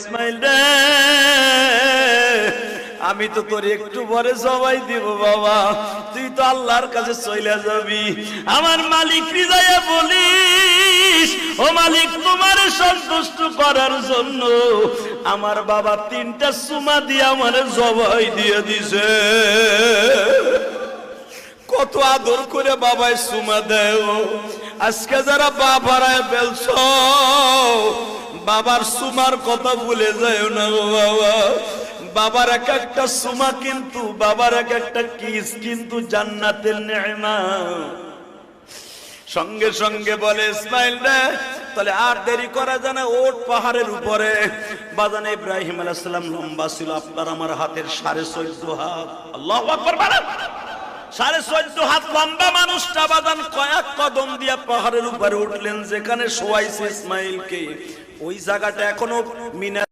ইসমাইল রে, আমি তো তোর একটু পরে জবাই দিব বাবা, তুই তো আল্লাহর কাছে চলে যাবি। আমার মালিক হৃদয়ে বলিস, ও মালিক, তোমার সন্তুষ্ট করার জন্য আমার বাবা 3টা সুমা দিয়ে আমার জবাই দিয়ে দিছে। কত আদর করে বাবাই সুমা দেয়। আজকে যারা বাপ হারায় ফেলছ, বাবার সুমার কথা ভুলে যায় না গো বাবা। বাবার এক একটা সুমা কিন্তু, বাবার এক একটা কিস কিন্তু জান্নাতের নেয়ামত। সঙ্গে সঙ্গে বলে ইসমাইল রে, তাহলে আর দেরি করা যায় না, ওঠ পাহাড়ের উপরে। বাজান ইব্রাহিম আলাইহিস সালাম লম্বা ছিল আপনার আমার হাতের 14.5 হাত। আল্লাহু আকবার বলেন। 14.5 হাত লম্বা মানুষটা বাজান কয়েক কদম দিয়া পাহাড়ের উপরে উঠলেন, যেখানে শোয়াইছে ইসমাইলকে। ওই জায়গাটা এখনো মিনা